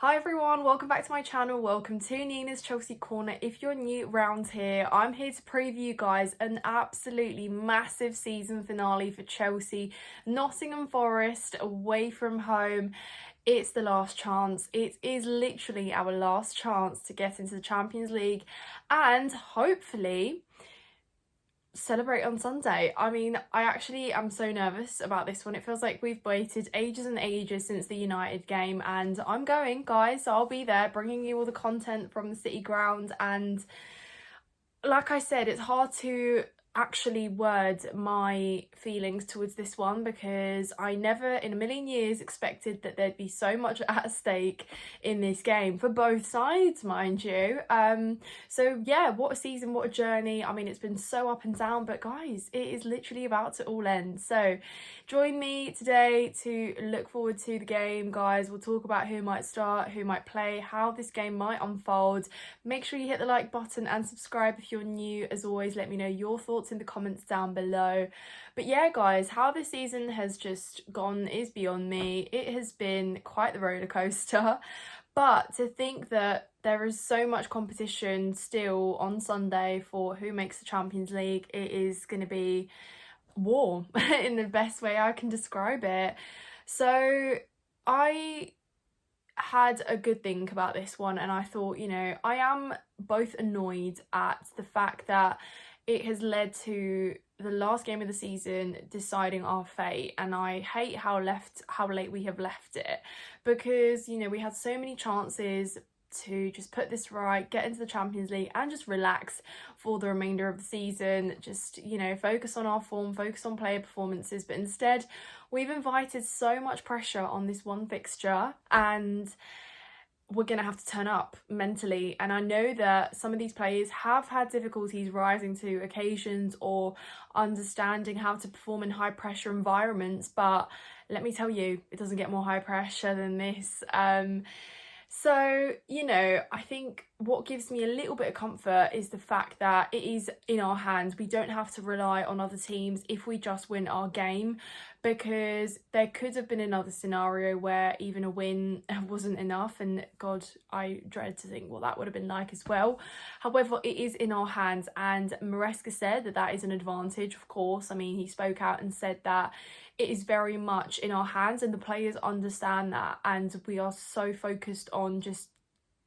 Hi everyone, welcome back to my channel. Welcome to Nina's Chelsea Corner. If you're new around here, I'm here to preview you guys an absolutely massive season finale for Chelsea. Nottingham Forest away from home. It's the last chance. It is literally our last chance to get into the Champions League and hopefully celebrate on Sunday. I mean, I actually am so nervous about this one. It feels like we've waited ages and ages since the United game, and I'm going, guys. I'll be there bringing you all the content from the City ground. And like I said, it's hard to actually word my feelings towards this one because I never in a million years expected that there'd be so much at stake in this game for both sides, mind you. So yeah, what a season, what a journey. I mean, it's been so up and down, but guys, it is literally about to all end. So join me today to look forward to the game, guys. We'll talk about who might start, who might play, how this game might unfold. Make sure you hit the like button and subscribe if you're new. As always, let me know your thoughts in the comments down below. But yeah, guys, how this season has just gone is beyond me. It has been quite the roller coaster. But to think that there is so much competition still on Sunday for who makes the Champions League, it is going to be war in the best way I can describe it. So I had a good think about this one, and I thought, you know, I am both annoyed at the fact that it has led to the last game of the season deciding our fate, and I hate how late we have left it, because, you know, we had so many chances to just put this right, get into the Champions League and just relax for the remainder of the season. Just, you know, focus on our form, focus on player performances. But instead, we've invited so much pressure on this one fixture, and we're going to have to turn up mentally. And I know that some of these players have had difficulties rising to occasions or understanding how to perform in high pressure environments, but let me tell you, it doesn't get more high pressure than this. So, you know, I think what gives me a little bit of comfort is the fact that it is in our hands. We don't have to rely on other teams if we just win our game, because there could have been another scenario where even a win wasn't enough, and God, I dread to think what that would have been like as well. However, it is in our hands, and Maresca said that that is an advantage, of course. I mean, he spoke out and said that it is very much in our hands, and the players understand that, and we are so focused on just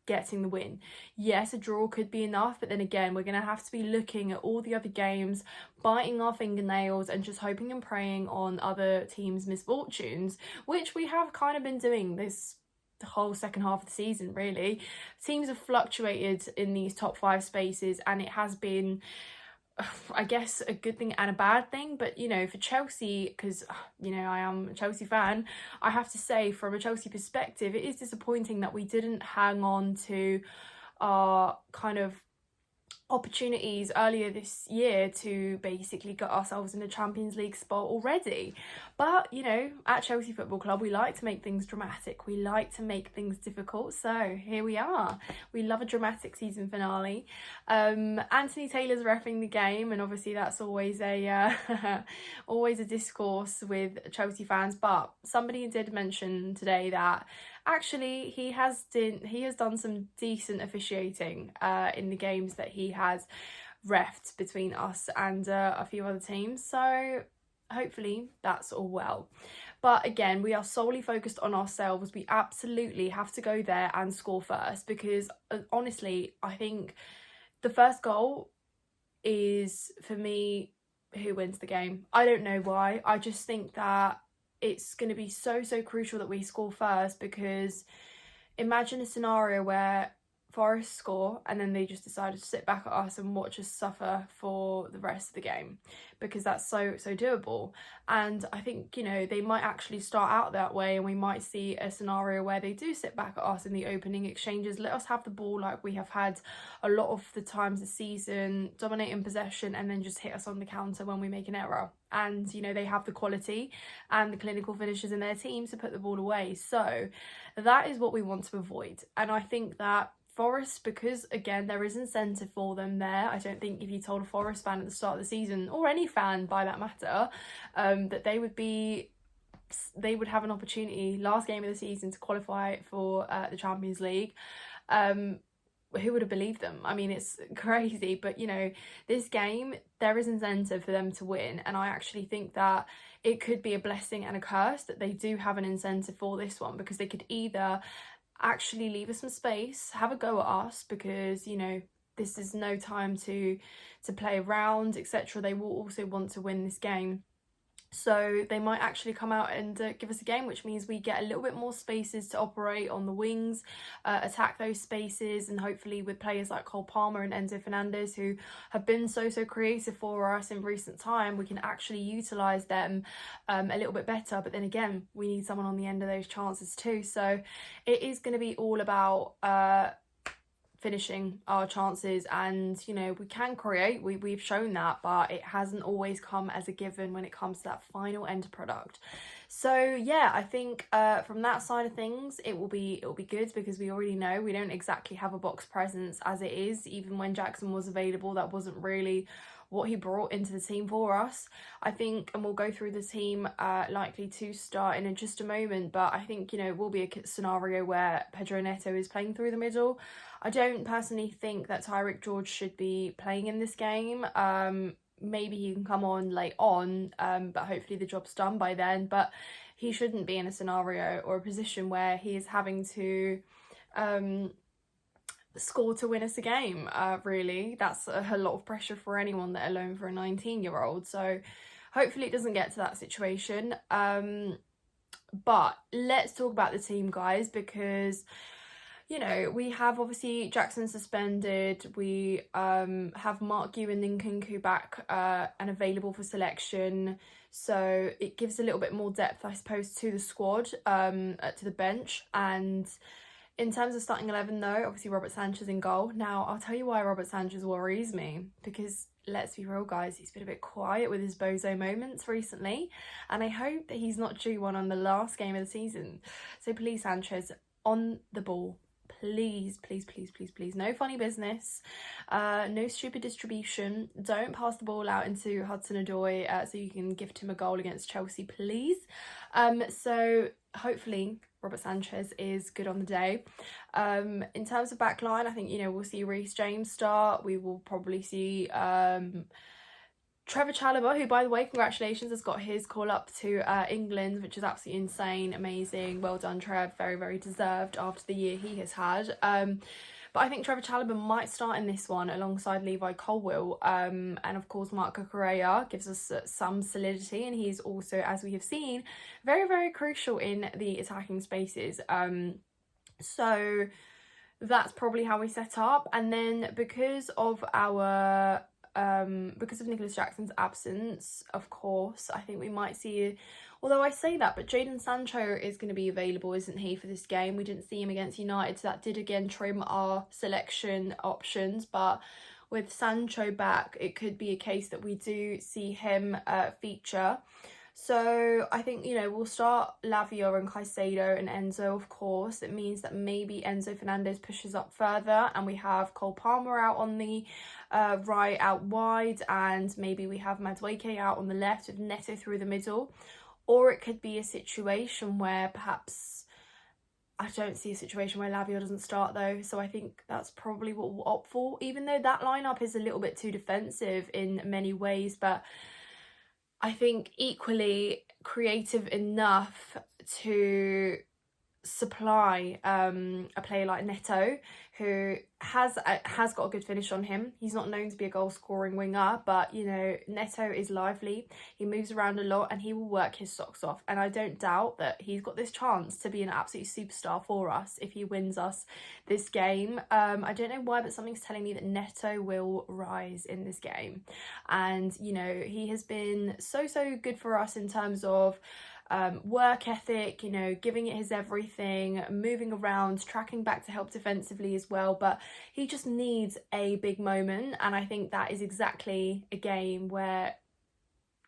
getting the win. Yes, a draw could be enough, but then again, we're going to have to be looking at all the other games, biting our fingernails and just hoping and praying on other teams' misfortunes, which we have kind of been doing this the whole second half of the season, really. Teams have fluctuated in these top 5 spaces, and it has been, I guess, a good thing and a bad thing. But, you know, for Chelsea, because, you know, I am a Chelsea fan, I have to say, from a Chelsea perspective, it is disappointing that we didn't hang on to our kind of opportunities earlier this year to basically get ourselves in a Champions League spot already. But, you know, at Chelsea Football Club, we like to make things dramatic. We like to make things difficult. So here we are. We love a dramatic season finale. Anthony Taylor's reffing the game, and obviously that's always a always a discourse with Chelsea fans. But somebody did mention today that actually he has done some decent officiating in the games that he has reffed between us and a few other teams. So hopefully that's all well. But again, we are solely focused on ourselves. We absolutely have to go there and score first, because honestly, I think the first goal is, for me, who wins the game. I don't know why. I just think that it's going to be so crucial that we score first, because imagine a scenario where Forest score and then they just decided to sit back at us and watch us suffer for the rest of the game, because that's so doable. And I think, you know, they might actually start out that way, and we might see a scenario where they do sit back at us in the opening exchanges, let us have the ball like we have had a lot of the times this season, dominate in possession, and then just hit us on the counter when we make an error. And, you know, they have the quality and the clinical finishers in their team to put the ball away. So that is what we want to avoid. And I think that Forest, because again there is incentive for them there. I don't think if you told a Forest fan at the start of the season, or any fan by that matter, that they would be perhaps they would have an opportunity last game of the season to qualify for the Champions League. Who would have believed them? I mean, it's crazy, but you know, this game, there is incentive for them to win, and I actually think that it could be a blessing and a curse that they do have an incentive for this one, because they could either actually leave us some space, have a go at us, because you know, this is no time to play around, etc. They will also want to win this game. So they might actually come out and give us a game, which means we get a little bit more spaces to operate on the wings, attack those spaces, and hopefully with players like Cole Palmer and Enzo Fernandez, who have been so creative for us in recent time, we can actually utilise them a little bit better. But then again, we need someone on the end of those chances too. So it is going to be all about finishing our chances, and you know, we can create, we've shown that, but it hasn't always come as a given when it comes to that final end product. So yeah, I think from that side of things, it will be good, because we already know we don't exactly have a box presence as it is. Even when Jackson was available, that wasn't really what he brought into the team for us, I think. And we'll go through the team likely to start in just a moment, but I think, you know, it will be a scenario where Pedro Neto is playing through the middle. I don't personally think that Tyreek George should be playing in this game. Maybe he can come on late on, but hopefully the job's done by then. But he shouldn't be in a scenario or a position where he is having to score to win us a game. Really, that's a lot of pressure for anyone, let alone for a 19-year-old. So hopefully it doesn't get to that situation. But let's talk about the team, guys, because you know, we have obviously Jackson suspended. We have Mark Ewan and Nkunku back and available for selection. So it gives a little bit more depth, I suppose, to the squad, to the bench. And in terms of starting 11, though, obviously Robert Sanchez in goal. Now, I'll tell you why Robert Sanchez worries me, because let's be real, guys, he's been a bit quiet with his bozo moments recently, and I hope that he's not due one on the last game of the season. So please, Sanchez, on the ball. Please, please, please, please, please. No funny business. No stupid distribution. Don't pass the ball out into Hudson-Odoi so you can gift him a goal against Chelsea, please. So hopefully Robert Sanchez is good on the day. In terms of backline, I think, you know, we'll see Reece James start. We will probably see Trevor Chalobah, who, by the way, congratulations, has got his call up to England, which is absolutely insane, amazing. Well done, Trev. Very, very deserved after the year he has had. But I think Trevor Chalobah might start in this one alongside Levi Colwill. And of course, Marco Correa gives us some solidity, and he's also, as we have seen, very, very crucial in the attacking spaces. So that's probably how we set up. And then because of Nicholas Jackson's absence, of course, I think we might see, although I say that, but Jadon Sancho is going to be available, isn't he, for this game? We didn't see him against United, so that did again trim our selection options. But with Sancho back, it could be a case that we do see him feature. So I think, you know, we'll start Lavia and Caicedo and Enzo, of course. It means that maybe Enzo Fernandez pushes up further, and we have Cole Palmer out on the right, out wide, and maybe we have Madueke out on the left with Neto through the middle. Or it could be a situation where perhaps, I don't see a situation where Lavia doesn't start though, so I think that's probably what we'll opt for, even though that lineup is a little bit too defensive in many ways. But I think equally creative enough to supply a player like Neto, who has got a good finish on him. He's not known to be a goal scoring winger, but you know, Neto is lively, he moves around a lot, and he will work his socks off. And I don't doubt that he's got this chance to be an absolute superstar for us if he wins us this game. I don't know why, but something's telling me that Neto will rise in this game. And you know, he has been so good for us in terms of work ethic, you know, giving it his everything, moving around, tracking back to help defensively as well. But he just needs a big moment, and I think that is exactly a game where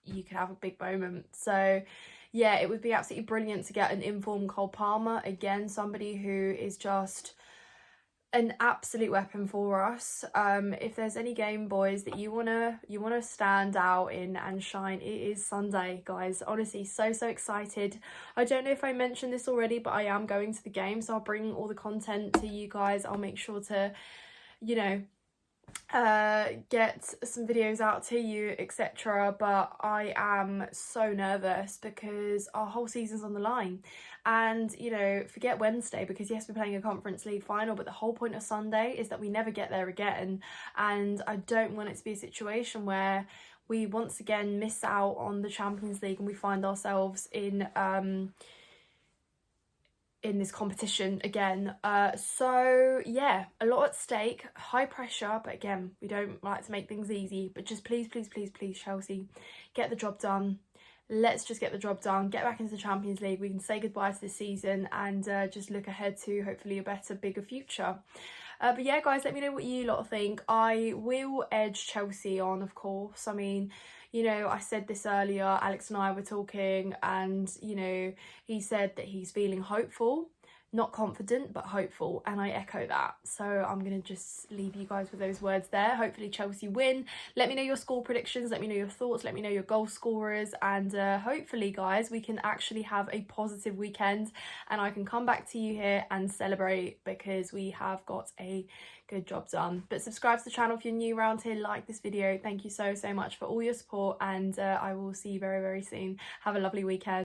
you can have a big moment. So yeah, it would be absolutely brilliant to get an informed Cole Palmer, again, somebody who is just an absolute weapon for us. If there's any game, boys, that you wanna stand out in and shine, it is Sunday, guys. Honestly, so excited. I don't know if I mentioned this already, but I am going to the game, so I'll bring all the content to you guys. I'll make sure to, you know, get some videos out to you, etc. But I am so nervous because our whole season's on the line. And, you know, forget Wednesday, because yes, we're playing a Conference League final, but the whole point of Sunday is that we never get there again. And I don't want it to be a situation where we once again miss out on the Champions League and we find ourselves in this competition again. So yeah, a lot at stake, high pressure, but again, we don't like to make things easy. But just please Chelsea, get the job done. Let's just get the job done, get back into the Champions League. We can say goodbye to this season and just look ahead to hopefully a better, bigger future. But yeah, guys, let me know what you lot think. I will edge Chelsea on, of course. I mean, you know, I said this earlier, Alex and I were talking, and, you know, he said that he's feeling hopeful. Not confident, but hopeful, and I echo that. So I'm going to just leave you guys with those words there. Hopefully Chelsea win. Let me know your score predictions, let me know your thoughts, let me know your goal scorers, and hopefully, guys, we can actually have a positive weekend and I can come back to you here and celebrate, because we have got a good job done. But subscribe to the channel if you're new around here, like this video. Thank you so much for all your support, and I will see you very soon. Have a lovely weekend.